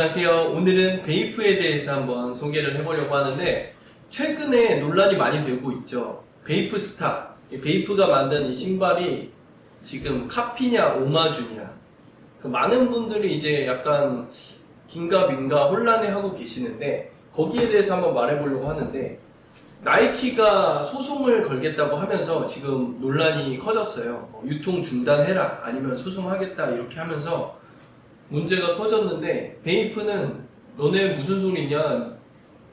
안녕하세요. 오늘은 베이프에 대해서 한번 소개를 해보려고 하는데 최근에 논란이 많이 되고 있죠. 베이프 스타. 베이프가 만든 이 신발이 지금 카피냐 오마주냐. 많은 분들이 이제 약간 긴가민가 혼란해하고 계시는데 거기에 대해서 한번 말해보려고 하는데 나이키가 소송을 걸겠다고 하면서 지금 논란이 커졌어요. 유통 중단해라 아니면 소송하겠다 이렇게 하면서 문제가 커졌는데 베이프는 너네 무슨 소리냐,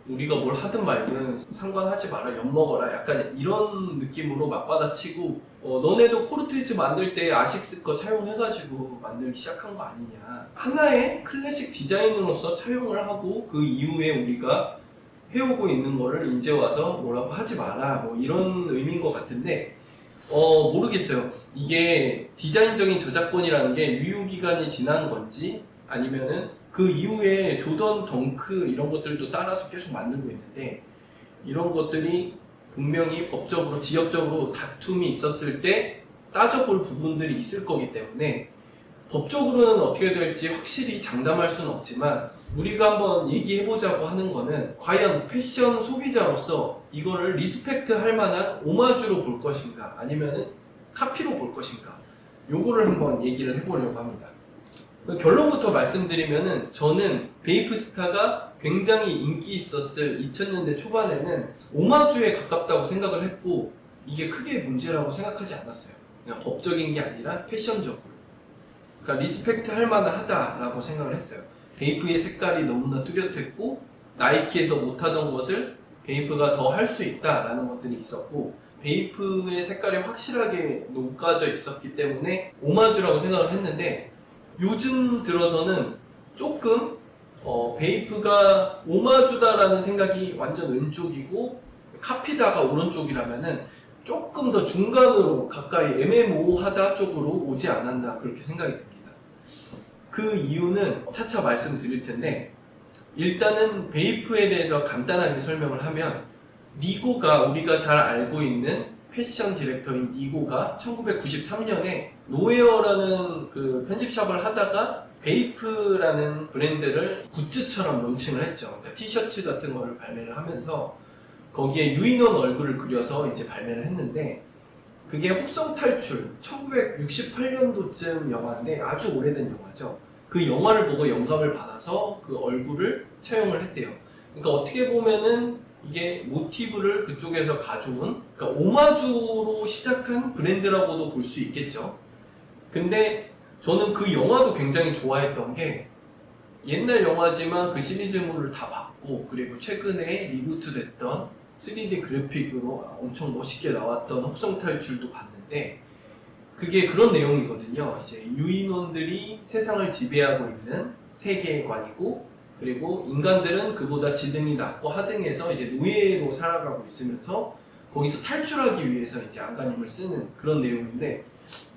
우리가 뭘 하든 말든 상관하지 마라, 엿먹어라, 약간 이런 느낌으로 맞받아치고 너네도 코르테즈 만들 때 아식스 거 차용해가지고 만들기 시작한 거 아니냐, 하나의 클래식 디자인으로서 차용을 하고 그 이후에 우리가 해오고 있는 거를 이제 와서 뭐라고 하지 마라, 뭐 이런 의미인 것 같은데 모르겠어요. 이게 디자인적인 저작권이라는 게 유효기간이 지난 건지 아니면은 그 이후에 조던 덩크 이런 것들도 따라서 계속 만들고 있는데 이런 것들이 분명히 법적으로 지역적으로 다툼이 있었을 때 따져볼 부분들이 있을 거기 때문에 법적으로는 어떻게 될지 확실히 장담할 수는 없지만 우리가 한번 얘기해보자고 하는 거는 과연 패션 소비자로서 이거를 리스펙트 할 만한 오마주로 볼 것인가 아니면은 카피로 볼 것인가, 요거를 한번 얘기를 해보려고 합니다. 결론부터 말씀드리면은 저는 베이프스타가 굉장히 인기 있었을 2000년대 초반에는 오마주에 가깝다고 생각을 했고 이게 크게 문제라고 생각하지 않았어요. 그냥 법적인 게 아니라 패션적으로, 그러니까 리스펙트 할 만하다라고 생각을 했어요. 베이프의 색깔이 너무나 뚜렷했고 나이키에서 못하던 것을 베이프가 더 할 수 있다라는 것들이 있었고 베이프의 색깔이 확실하게 녹아져 있었기 때문에 오마주라고 생각을 했는데 요즘 들어서는 조금 베이프가 오마주다라는 생각이 완전 왼쪽이고 카피다가 오른쪽이라면은 조금 더 중간으로 가까이 애매모호하다 쪽으로 오지 않았나 그렇게 생각이 듭니다. 그 이유는 차차 말씀드릴 텐데 일단은 베이프에 대해서 간단하게 설명을 하면 니고가, 우리가 잘 알고 있는 패션 디렉터인 니고가 1993년에 노웨어라는 그 편집샵을 하다가 베이프라는 브랜드를 굿즈처럼 론칭을 했죠. 그러니까 티셔츠 같은 거를 발매를 하면서 거기에 유인원 얼굴을 그려서 이제 발매를 했는데 그게 혹성 탈출 1968년도쯤 영화인데 아주 오래된 영화죠. 그 영화를 보고 영감을 받아서 그 얼굴을 차용을 했대요. 그러니까 어떻게 보면은 이게 모티브를 그쪽에서 가져온, 그러니까 오마주로 시작한 브랜드라고도 볼 수 있겠죠. 근데 저는 그 영화도 굉장히 좋아했던 게 옛날 영화지만 그 시리즈물을 다 봤고 그리고 최근에 리부트 됐던 3D 그래픽으로 엄청 멋있게 나왔던 혹성 탈출도 봤는데 그게 그런 내용이거든요. 이제 유인원들이 세상을 지배하고 있는 세계관이고 그리고 인간들은 그보다 지능이 낮고 하등해서 이제 노예로 살아가고 있으면서 거기서 탈출하기 위해서 이제 안간힘을 쓰는 그런 내용인데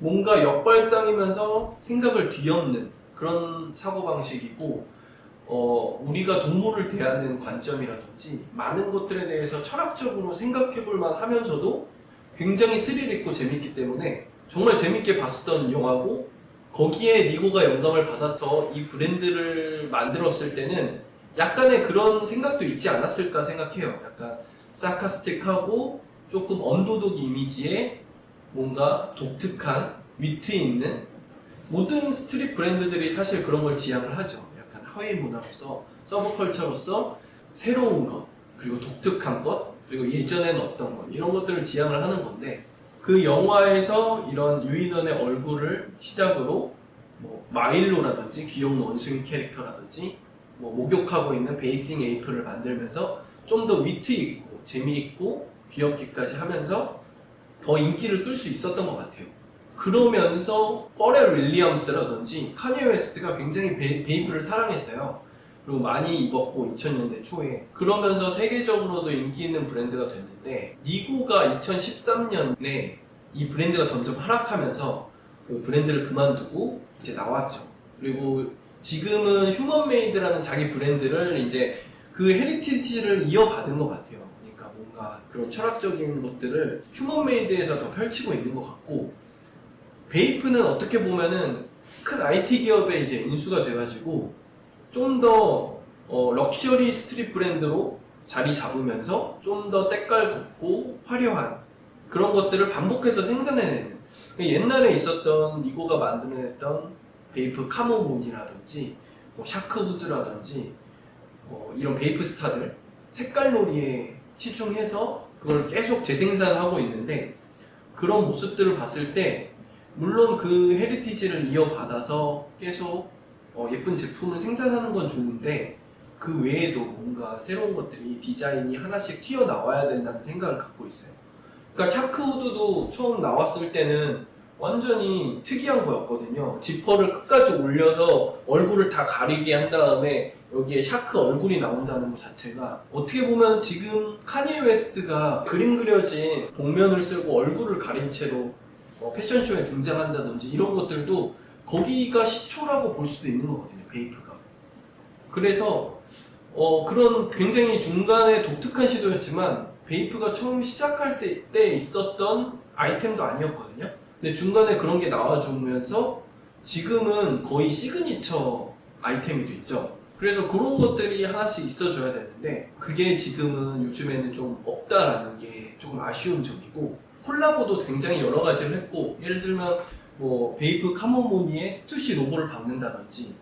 뭔가 역발상이면서 생각을 뒤엎는 그런 사고방식이고 우리가 동물을 대하는 관점이라든지 많은 것들에 대해서 철학적으로 생각해볼 만하면서도 굉장히 스릴 있고 재밌기 때문에 정말 재밌게 봤었던 영화고 거기에 니고가 영감을 받아서 이 브랜드를 만들었을 때는 약간의 그런 생각도 있지 않았을까 생각해요. 약간 사카스틱하고 조금 언더독 이미지에 뭔가 독특한 위트 있는, 모든 스트릿 브랜드들이 사실 그런 걸 지향을 하죠. 약간 하위 문화로서, 서브컬처로서 새로운 것, 그리고 독특한 것, 그리고 예전에는 없던 것, 이런 것들을 지향을 하는 건데 그 영화에서 이런 유인원의 얼굴을 시작으로 뭐 마일로라든지 귀여운 원숭이 캐릭터라든지 뭐 목욕하고 있는 베이싱 에이프를 만들면서 좀 더 위트 있고 재미있고 귀엽기까지 하면서 더 인기를 끌 수 있었던 것 같아요. 그러면서 퍼렐 윌리엄스라든지 카니에 웨스트가 굉장히 베이프를 사랑했어요. 그리고 많이 입었고 2000년대 초에 그러면서 세계적으로도 인기 있는 브랜드가 됐는데 니고가 2013년에 이 브랜드가 점점 하락하면서 그 브랜드를 그만두고 이제 나왔죠. 그리고 지금은 휴먼메이드라는 자기 브랜드를 이제 그 헤리티지를 이어받은 것 같아요. 그러니까 뭔가 그런 철학적인 것들을 휴먼메이드에서 더 펼치고 있는 것 같고 베이프는 어떻게 보면은 큰 IT 기업에 이제 인수가 돼가지고 좀 더 럭셔리 스트릿 브랜드로 자리 잡으면서 좀 더 때깔 곱고 화려한 그런 것들을 반복해서 생산해내는, 옛날에 있었던 니고가 만들어냈던 베이프 카모몬이라든지 뭐 샤크우드라든지 이런 베이프 스타들 색깔놀이에 치중해서 그걸 계속 재생산하고 있는데, 그런 모습들을 봤을 때 물론 그 헤리티지를 이어받아서 계속 예쁜 제품을 생산하는 건 좋은데, 그 외에도 뭔가 새로운 것들이 디자인이 하나씩 튀어나와야 된다는 생각을 갖고 있어요. 그러니까 샤크우드도 처음 나왔을 때는 완전히 특이한 거였거든요. 지퍼를 끝까지 올려서 얼굴을 다 가리게 한 다음에 여기에 샤크 얼굴이 나온다는 것 자체가, 어떻게 보면 지금 카니에 웨스트가 그림 그려진 복면을 쓰고 얼굴을 가린 채로 패션쇼에 등장한다든지 이런 것들도 거기가 시초라고 볼 수도 있는 거거든요, 베이프가. 그래서 그런 굉장히 중간에 독특한 시도였지만 베이프가 처음 시작할 때 있었던 아이템도 아니었거든요. 근데 중간에 그런 게 나와주면서 지금은 거의 시그니처 아이템이 됐죠. 그래서 그런 것들이 하나씩 있어줘야 되는데, 그게 지금은 요즘에는 좀 없다라는 게 조금 아쉬운 점이고, 콜라보도 굉장히 여러 가지를 했고, 예를 들면 뭐 베이프 카모모니의 스투시 로고를 박는다든지,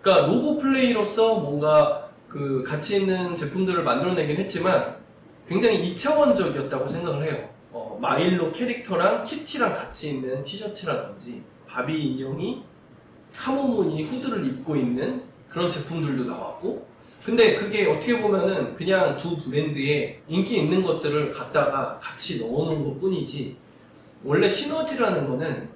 그러니까 로고 플레이로서 뭔가 그 가치 있는 제품들을 만들어내긴 했지만 굉장히 2차원적이었다고 생각을 해요. 마일로 캐릭터랑 키티랑 같이 있는 티셔츠라든지 바비 인형이 카모모니 후드를 입고 있는 그런 제품들도 나왔고, 근데 그게 어떻게 보면은 그냥 두 브랜드의 인기 있는 것들을 갖다가 같이 넣어놓은 것 뿐이지, 원래 시너지라는 거는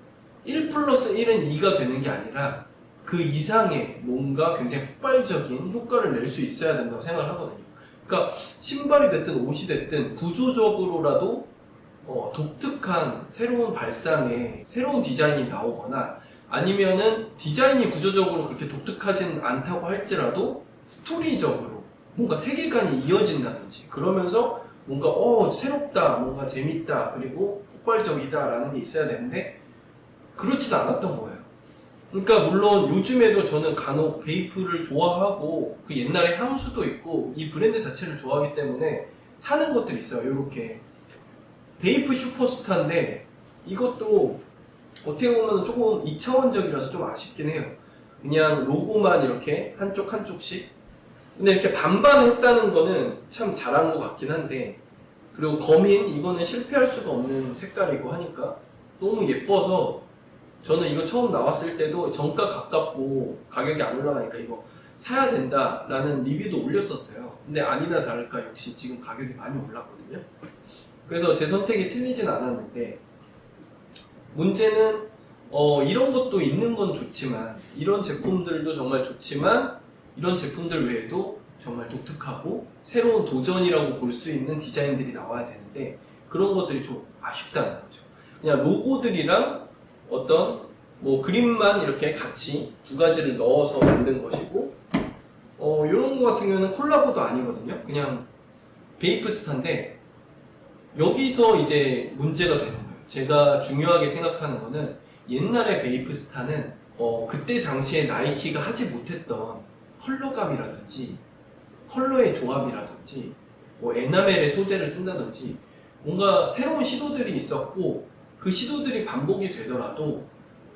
1 플러스 1은 2가 되는 게 아니라 그 이상의 뭔가 굉장히 폭발적인 효과를 낼 수 있어야 된다고 생각을 하거든요. 그러니까 신발이 됐든 옷이 됐든 구조적으로라도 독특한 새로운 발상의 새로운 디자인이 나오거나, 아니면은 디자인이 구조적으로 그렇게 독특하진 않다고 할지라도 스토리적으로 뭔가 세계관이 이어진다든지, 그러면서 뭔가 새롭다, 뭔가 재밌다, 그리고 폭발적이다 라는 게 있어야 되는데 그렇진 않았던 거예요. 그러니까 물론 요즘에도 저는 간혹 베이프를 좋아하고 그 옛날에 향수도 있고 이 브랜드 자체를 좋아하기 때문에 사는 것들이 있어요. 이렇게 베이프 슈퍼스타인데 이것도 어떻게 보면 조금 2차원적이라서 좀 아쉽긴 해요. 그냥 로고만 이렇게 한쪽 한쪽씩. 근데 이렇게 반반 했다는 거는 참 잘한 것 같긴 한데, 그리고 거민 이거는 실패할 수가 없는 색깔이고 하니까 너무 예뻐서 저는 이거 처음 나왔을 때도 정가 가깝고 가격이 안 올라가니까 이거 사야 된다라는 리뷰도 올렸었어요. 근데 아니나 다를까 역시 지금 가격이 많이 올랐거든요. 그래서 제 선택이 틀리진 않았는데, 문제는 이런 것도 있는 건 좋지만, 이런 제품들도 정말 좋지만 이런 제품들 외에도 정말 독특하고 새로운 도전이라고 볼 수 있는 디자인들이 나와야 되는데 그런 것들이 좀 아쉽다는 거죠. 그냥 로고들이랑 어떤 뭐 그림만 이렇게 같이 두 가지를 넣어서 만든 것이고, 이런 거 같은 경우는 콜라보도 아니거든요. 그냥 베이프 스타인데 여기서 이제 문제가 되는 거예요. 제가 중요하게 생각하는 거는, 옛날에 베이프 스타는 그때 당시에 나이키가 하지 못했던 컬러감이라든지 컬러의 조합이라든지 뭐 에나멜의 소재를 쓴다든지 뭔가 새로운 시도들이 있었고, 그 시도들이 반복이 되더라도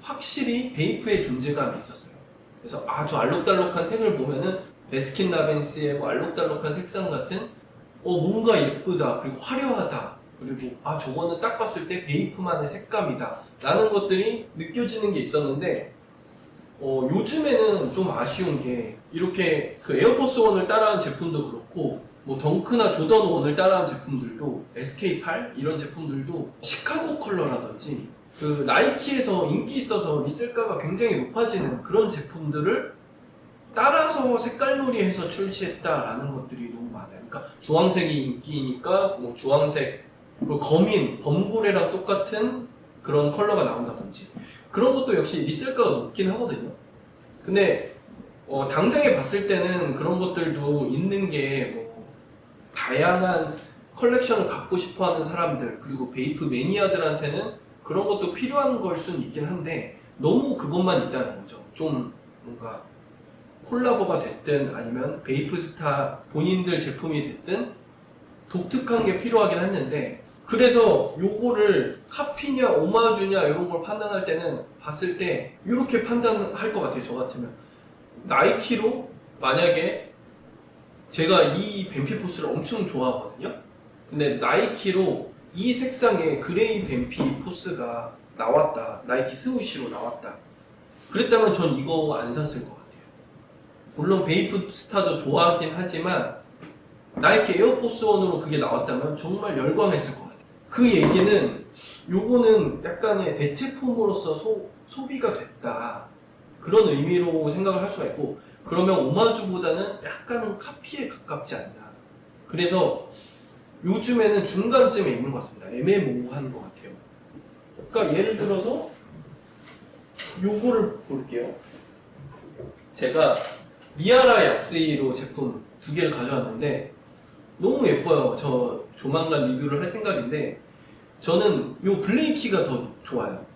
확실히 베이프의 존재감이 있었어요. 그래서 아주 알록달록한 색을 보면은 베스킨라빈스의 뭐 알록달록한 색상 같은 뭔가 예쁘다, 그리고 화려하다, 그리고 저거는 딱 봤을 때 베이프만의 색감이다 라는 것들이 느껴지는 게 있었는데, 요즘에는 좀 아쉬운 게 이렇게 그 에어포스 1을 따라한 제품도 그렇고 뭐 덩크나 조던 1을 따라한 제품들도 SK8 이런 제품들도 시카고 컬러라든지 그 나이키에서 인기 있어서 리셀가가 굉장히 높아지는 그런 제품들을 따라서 색깔놀이해서 출시했다라는 것들이 너무 많아요. 그러니까 주황색이 인기니까 뭐 주황색, 그리고 거민, 범고래랑 똑같은 그런 컬러가 나온다든지 그런 것도 역시 리셀가가 높긴 하거든요. 근데 당장에 봤을 때는 그런 것들도 있는 게 뭐 다양한 컬렉션을 갖고 싶어하는 사람들, 그리고 베이프 매니아들한테는 그런 것도 필요한 걸 수는 있긴 한데 너무 그것만 있다는 거죠. 좀 뭔가 콜라보가 됐든 아니면 베이프스타 본인들 제품이 됐든 독특한 게 필요하긴 했는데, 그래서 요거를 카피냐 오마주냐 이런 걸 판단할 때는 봤을 때 이렇게 판단할 것 같아요. 저 같으면 나이키로 만약에 제가 이 뱀피 포스를 엄청 좋아하거든요. 근데 나이키로 이 색상의 그레이 뱀피 포스가 나왔다, 나이키 스우시로 나왔다, 그랬다면 전 이거 안 샀을 것 같아요. 물론 베이프 스타도 좋아하긴 하지만 나이키 에어포스 1으로 그게 나왔다면 정말 열광했을 것 같아요. 그 얘기는 요거는 약간의 대체품으로서 소비가 됐다, 그런 의미로 생각을 할 수가 있고, 그러면 오마주보다는 약간은 카피에 가깝지 않나. 그래서 요즘에는 중간쯤에 있는 것 같습니다. 애매모호한 것 같아요. 그러니까 예를 들어서 요거를 볼게요. 제가 미아라 야스이로 제품 2개를 가져왔는데 너무 예뻐요. 저 조만간 리뷰를 할 생각인데 저는 요 블레이키가 더 좋아요.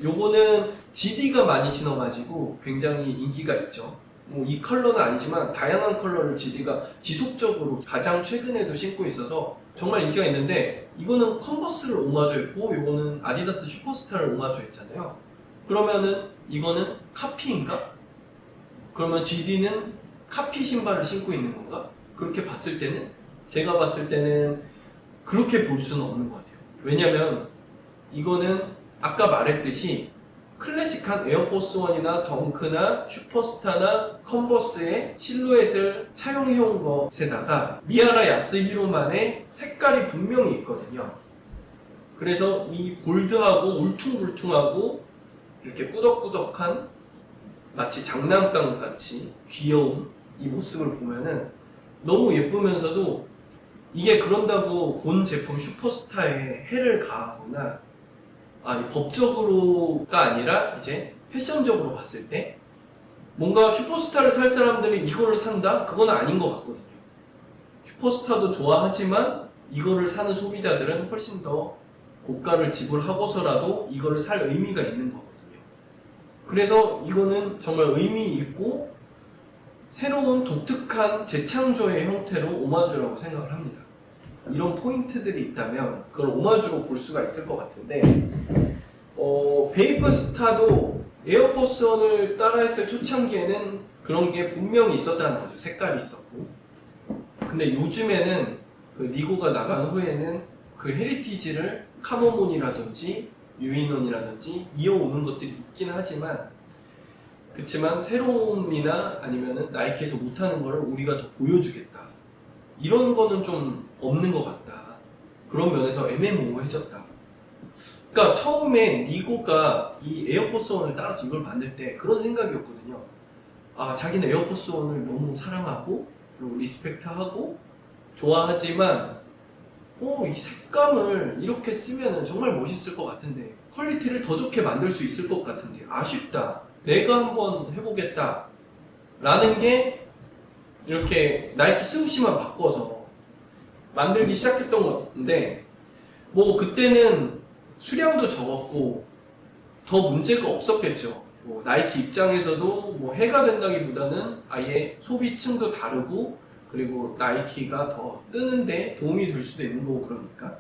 요거는 GD가 많이 신어가지고 굉장히 인기가 있죠. 뭐 이 컬러는 아니지만 다양한 컬러를 GD가 지속적으로 가장 최근에도 신고 있어서 정말 인기가 있는데, 이거는 컨버스를 오마주했고 요거는 아디다스 슈퍼스타를 오마주했잖아요. 그러면은 이거는 카피인가? 그러면 GD는 카피 신발을 신고 있는 건가? 그렇게 봤을 때는, 제가 봤을 때는 그렇게 볼 수는 없는 것 같아요. 왜냐면 이거는 아까 말했듯이 클래식한 에어포스 1이나 덩크나 슈퍼스타나 컨버스의 실루엣을 차용해온 것에다가 미아라 야스히로만의 색깔이 분명히 있거든요. 그래서 이 볼드하고 울퉁불퉁하고 이렇게 꾸덕꾸덕한 마치 장난감 같이 귀여운 이 모습을 보면은 너무 예쁘면서도, 이게 그런다고 본 제품 슈퍼스타에 해를 가하거나 법적으로가 아니라 이제 패션적으로 봤을 때 뭔가 슈퍼스타를 살 사람들이 이거를 산다? 그건 아닌 것 같거든요. 슈퍼스타도 좋아하지만 이거를 사는 소비자들은 훨씬 더 고가를 지불하고서라도 이거를 살 의미가 있는 거거든요. 그래서 이거는 정말 의미 있고 새로운 독특한 재창조의 형태로 오마주라고 생각을 합니다. 이런 포인트들이 있다면 그걸 오마주로 볼 수가 있을 것 같은데, 베이프스타도 에어포스 1을 따라했을 초창기에는 그런 게 분명히 있었다는 거죠. 색깔이 있었고. 근데 요즘에는 그 니고가 나간 후에는 그 헤리티지를 카모몬이라든지 유인원이라든지 이어오는 것들이 있긴 하지만, 그렇지만 새로움이나 아니면은 나이키에서 못하는 거를 우리가 더 보여주겠다, 이런 거는 좀 없는 것 같다. 그런 면에서 애매모호해졌다. 그러니까 처음에 니고가 이 에어포스 1을 따라서 이걸 만들 때 그런 생각이었거든요. 자기는 에어포스 1을 너무 사랑하고 그리고 리스펙트하고 좋아하지만 이 색감을 이렇게 쓰면은 정말 멋있을 것 같은데, 퀄리티를 더 좋게 만들 수 있을 것 같은데 아쉽다, 내가 한번 해보겠다 라는 게 이렇게 나이키 스우시만 바꿔서 만들기 시작했던 건데, 뭐 그때는 수량도 적었고 더 문제가 없었겠죠. 뭐 나이키 입장에서도 뭐 해가 된다기보다는 아예 소비층도 다르고 그리고 나이키가 더 뜨는데 도움이 될 수도 있는 거고 그러니까.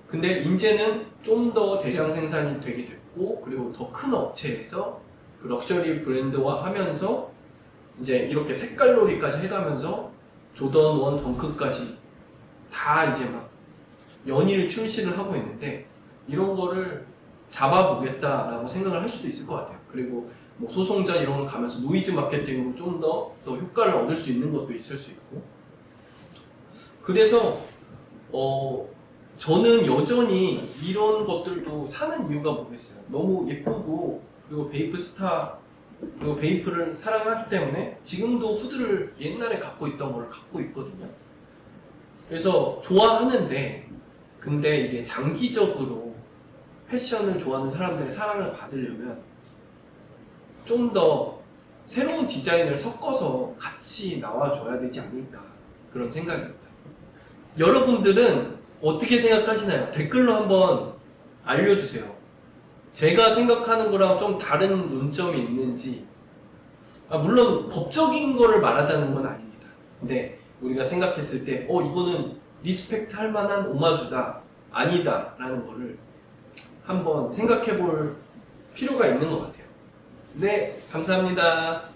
근데 이제는 좀 더 대량 생산이 되게 됐고 그리고 더 큰 업체에서 그 럭셔리 브랜드화 하면서 이제 이렇게 색깔놀이까지 해가면서 조던 1 덩크까지 다 이제 막 연일 출시를 하고 있는데, 이런 거를 잡아보겠다라고 생각을 할 수도 있을 것 같아요. 그리고 뭐 소송전 이런 걸 가면서 노이즈 마케팅으로 좀 더 효과를 얻을 수 있는 것도 있을 수 있고. 그래서 저는 여전히 이런 것들도 사는 이유가 뭐겠어요. 너무 예쁘고 그리고 베이프 스타 그리고 베이프를 사랑하기 때문에 지금도 후드를 옛날에 갖고 있던 걸 갖고 있거든요. 그래서 좋아하는데, 근데 이게 장기적으로 패션을 좋아하는 사람들의 사랑을 받으려면 좀 더 새로운 디자인을 섞어서 같이 나와줘야 되지 않을까, 그런 생각입니다. 여러분들은 어떻게 생각하시나요? 댓글로 한번 알려주세요. 제가 생각하는 거랑 좀 다른 논점이 있는지, 물론 법적인 거를 말하자는 건 아닙니다. 근데 우리가 생각했을 때 이거는 리스펙트 할 만한 오마주다, 아니다 라는 거를 한번 생각해 볼 필요가 있는 것 같아요. 네, 감사합니다.